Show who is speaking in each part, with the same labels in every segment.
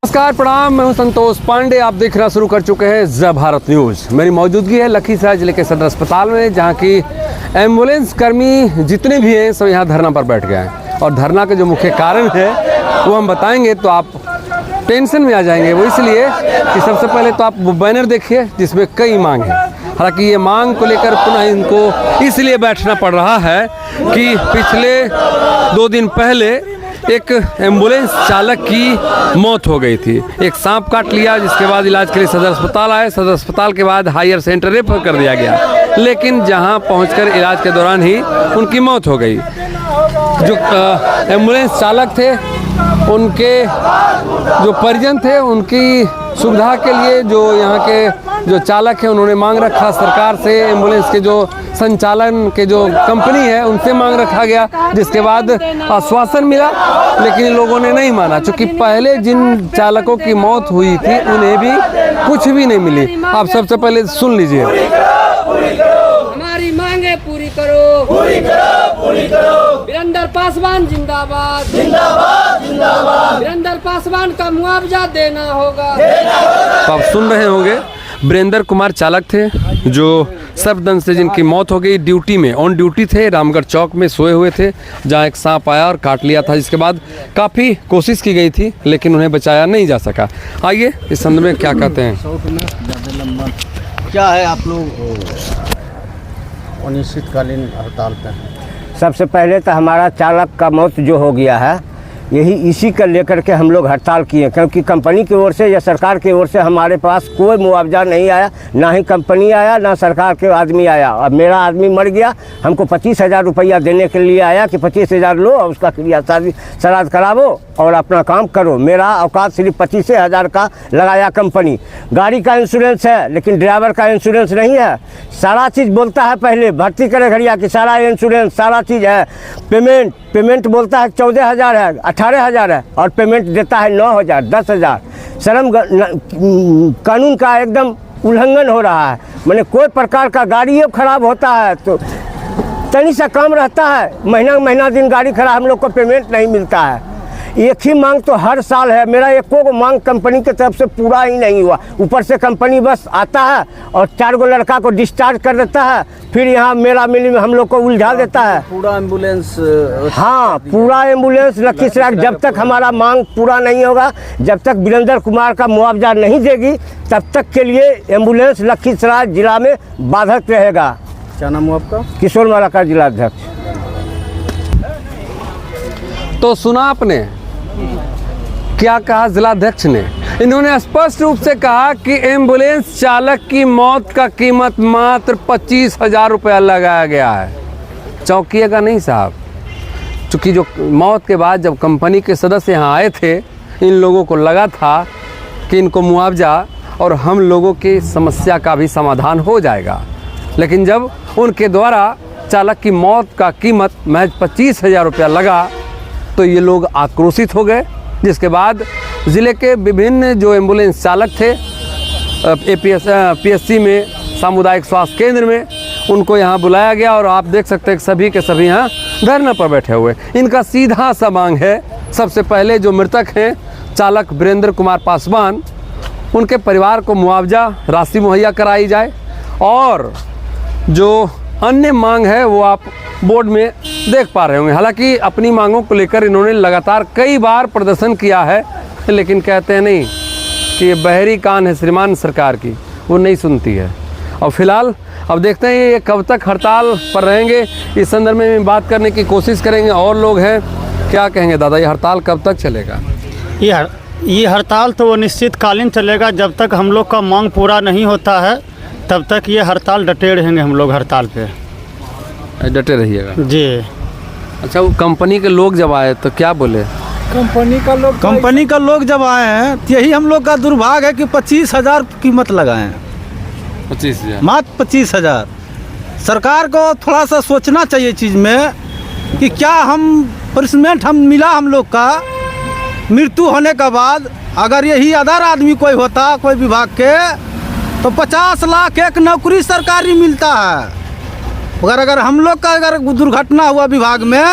Speaker 1: नमस्कार प्रणाम, मैं हूं संतोष पांडे। आप देख रहे शुरू कर चुके हैं जय भारत न्यूज़। मेरी मौजूदगी है लखीसराय जिले के सदर अस्पताल में, जहां की एम्बुलेंस कर्मी जितने भी हैं सब यहां धरना पर बैठ गए हैं। और धरना के जो मुख्य कारण है वो हम बताएंगे तो आप टेंशन में आ जाएंगे। वो इसलिए कि सबसे पहले तो आप वो बैनर देखिए जिसमें कई मांग है। हालांकि ये मांग को लेकर पुनः इनको इसलिए बैठना पड़ रहा है कि पिछले 2 दिन पहले एक एम्बुलेंस चालक की मौत हो गई थी। एक सांप काट लिया, जिसके बाद इलाज के लिए सदर अस्पताल आए। सदर अस्पताल के बाद हायर सेंटर रेफर कर दिया गया, लेकिन जहां पहुंचकर इलाज के दौरान ही उनकी मौत हो गई। जो एम्बुलेंस चालक थे, उनके जो परिजन थे, उनकी सुविधा के लिए जो यहाँ के जो चालक है उन्होंने मांग रखा सरकार से। एम्बुलेंस के जो संचालन के जो कंपनी है उनसे मांग रखा गया, जिसके बाद आश्वासन मिला, लेकिन लोगों ने नहीं माना। चूँकि पहले जिन चालकों की मौत हुई थी उन्हें भी कुछ भी नहीं मिली। आप सबसे पहले सुन लीजिए।
Speaker 2: हमारी मांगे पूरी करो, पूरी करो, पूरी करो। वीरेंद्र पासवान जिंदाबाद, जिंदाबाद, जिंदाबाद। वीरेंद्र पासवान का मुआवजा देना होगा।
Speaker 1: तो आप सुन रहे होंगे, वीरेंद्र कुमार चालक थे जो सर्पदंश से जिनकी मौत हो गई। ड्यूटी में ऑन ड्यूटी थे, रामगढ़ चौक में सोए हुए थे, जहां एक सांप आया और काट लिया था। जिसके बाद काफ़ी कोशिश की गई थी, लेकिन उन्हें बचाया नहीं जा सका। आइए इस संदर्भ में क्या कहते हैं।
Speaker 3: क्या है आप लोग अनिश्चितकालीन हड़ताल पे?
Speaker 4: सबसे पहले तो हमारा चालक का मौत जो हो गया है, यही इसी का लेकर के हम लोग हड़ताल किए, क्योंकि कंपनी की ओर से या सरकार की ओर से हमारे पास कोई मुआवजा नहीं आया। ना ही कंपनी आया, ना सरकार के आदमी आया। अब मेरा आदमी मर गया, हमको 25,000 रुपया देने के लिए आया कि 25,000 लो और उसका क्रिया श्राद्ध करावो और अपना काम करो। मेरा औकात सिर्फ 25,000 का लगाया कंपनी। गाड़ी का इंश्योरेंस है, लेकिन ड्राइवर का इंश्योरेंस नहीं है। सारा चीज़ बोलता है, पहले भर्ती करे घड़िया कि सारा इंश्योरेंस सारा चीज़ है। पेमेंट बोलता है 14,000 है, 18,000 है, और पेमेंट देता है 9,000, 10,000। शर्म कानून का एकदम उल्लंघन हो रहा है। मैंने कोई प्रकार का गाड़ी खराब होता है तो तनी सा काम रहता है, महीना दिन गाड़ी खराब, हम लोग को पेमेंट नहीं मिलता है। एक ही मांग तो हर साल है। मेरा एको मांग कंपनी की तरफ से पूरा ही नहीं हुआ। ऊपर से कंपनी बस आता है और 4 गो लड़का को डिस्चार्ज कर देता है, फिर यहाँ मेला मिली में हम लोग को उलझा देता है।
Speaker 3: पूरा एम्बुलेंस
Speaker 4: हाँ, पूरा एम्बुलेंस लखीसराय। जब तक हमारा मांग पूरा नहीं होगा, जब तक वीरेंद्र कुमार का मुआवजा नहीं देगी, तब तक के लिए एम्बुलेंस लखीसराय जिला में बाधक रहेगा।
Speaker 3: क्या नाम हुआ आपका?
Speaker 4: किशोर मालाकर जिलाध्यक्ष।
Speaker 1: तो सुना आपने क्या कहा जिलाध्यक्ष ने। इन्होंने स्पष्ट रूप से कहा कि एम्बुलेंस चालक की मौत का कीमत मात्र 25,000 रुपया लगाया गया है। चौंकिएगा नहीं साहब, चूँकि जो मौत के बाद जब कंपनी के सदस्य यहाँ आए थे, इन लोगों को लगा था कि इनको मुआवजा और हम लोगों की समस्या का भी समाधान हो जाएगा, लेकिन जब उनके द्वारा चालक की मौत का कीमत महज 25,000 रुपया लगा तो ये लोग आक्रोशित हो गए। जिसके बाद ज़िले के विभिन्न जो एम्बुलेंस चालक थे PSC में, सामुदायिक स्वास्थ्य केंद्र में, उनको यहाँ बुलाया गया और आप देख सकते हैं सभी के सभी यहाँ धरना पर बैठे हुए। इनका सीधा सा मांग है, सबसे पहले जो मृतक हैं चालक वीरेंद्र कुमार पासवान, उनके परिवार को मुआवजा राशि मुहैया कराई जाए, और जो अन्य मांग है वो आप बोर्ड में देख पा रहे होंगे। हालांकि अपनी मांगों को लेकर इन्होंने लगातार कई बार प्रदर्शन किया है, लेकिन कहते हैं नहीं कि ये बहरी कान है श्रीमान सरकार की, वो नहीं सुनती है। और फिलहाल अब देखते हैं ये कब तक हड़ताल पर रहेंगे। इस संदर्भ में बात करने की कोशिश करेंगे। और लोग हैं, क्या कहेंगे दादा, ये हड़ताल कब तक चलेगा?
Speaker 5: ये हड़ताल तो अनिश्चितकालीन चलेगा। जब तक हम लोग का मांग पूरा नहीं होता है तब तक ये हड़ताल डटे रहेंगे। हम लोग हड़ताल पे
Speaker 1: डटे रहिएगा
Speaker 5: जी।
Speaker 1: अच्छा, वो कंपनी के लोग जब आए तो क्या बोले?
Speaker 6: कंपनी का लोग जब आए हैं तो यही हम लोग का दुर्भाग्य है कि 25,000 कीमत लगाए हैं।
Speaker 1: 25,000
Speaker 6: मात्र 25,000। सरकार को थोड़ा सा सोचना चाहिए चीज़ में कि क्या हम पनिशमेंट मिला हम लोग का मृत्यु होने के बाद। अगर यही अदर आदमी कोई होता, कोई विभाग के, तो 50 लाख एक नौकरी सरकारी मिलता है। अगर हम लोग का अगर दुर्घटना हुआ विभाग में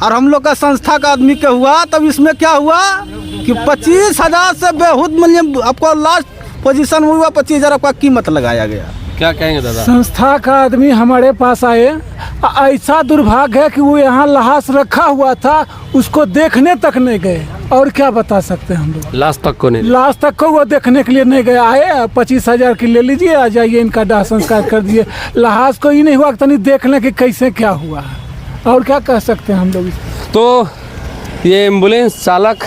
Speaker 6: और हम लोग का संस्था का आदमी के हुआ, तब इसमें क्या हुआ कि 25,000 से बहुत मतलब आपको लास्ट पोजीशन में हुआ 25,000 आपका कीमत लगाया गया।
Speaker 1: क्या कहेंगे दादा?
Speaker 7: संस्था का आदमी हमारे पास आए, ऐसा दुर्भाग्य है कि वो यहाँ लाश रखा हुआ था, उसको देखने तक नहीं गए। और क्या बता सकते हैं हम लोग,
Speaker 1: लास्ट तक को नहीं,
Speaker 7: लास्ट तक को वो देखने के लिए नहीं गए। आए 25,000 की ले लीजिए, आ जाइए, इनका दाह संस्कार कर दिए। लाश को ही नहीं हुआ, तनी देख लें कि कैसे क्या हुआ है। और क्या कह सकते हैं हम लोग।
Speaker 1: तो ये एम्बुलेंस चालक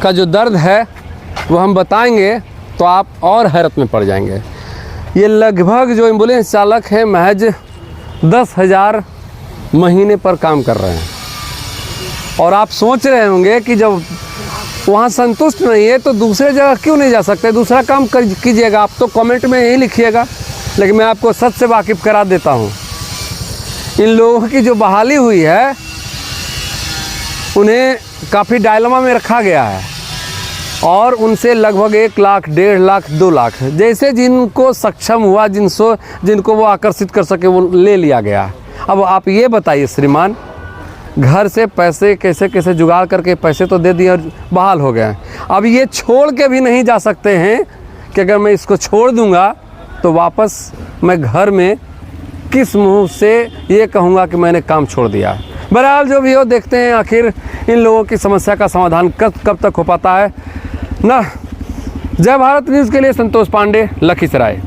Speaker 1: का जो दर्द है वो हम बताएंगे तो आप और हैरत में पड़ जाएंगे। ये लगभग जो एम्बुलेंस चालक है महज 10,000 महीने पर काम कर रहे हैं। और आप सोच रहे होंगे कि जब वहाँ संतुष्ट नहीं है तो दूसरे जगह क्यों नहीं जा सकते, दूसरा काम कीजिएगा। आप तो कमेंट में यही लिखिएगा, लेकिन मैं आपको सच से वाकिफ़ करा देता हूँ। इन लोगों की जो बहाली हुई है उन्हें काफ़ी डायलमा में रखा गया है और उनसे लगभग 1 लाख, 1.5 लाख, 2 लाख जैसे जिनको सक्षम हुआ, जिनको वो आकर्षित कर सके वो ले लिया गया। अब आप ये बताइए श्रीमान, घर से पैसे कैसे कैसे जुगाड़ करके पैसे तो दे दिए और बहाल हो गए। अब ये छोड़ के भी नहीं जा सकते हैं कि अगर मैं इसको छोड़ दूंगा तो वापस मैं घर में किस मुंह से ये कहूँगा कि मैंने काम छोड़ दिया। बहरहाल जो भी हो, देखते हैं आखिर इन लोगों की समस्या का समाधान कब तक हो पाता है ना। जय भारत न्यूज़ के लिए संतोष पांडे, लखीसराय।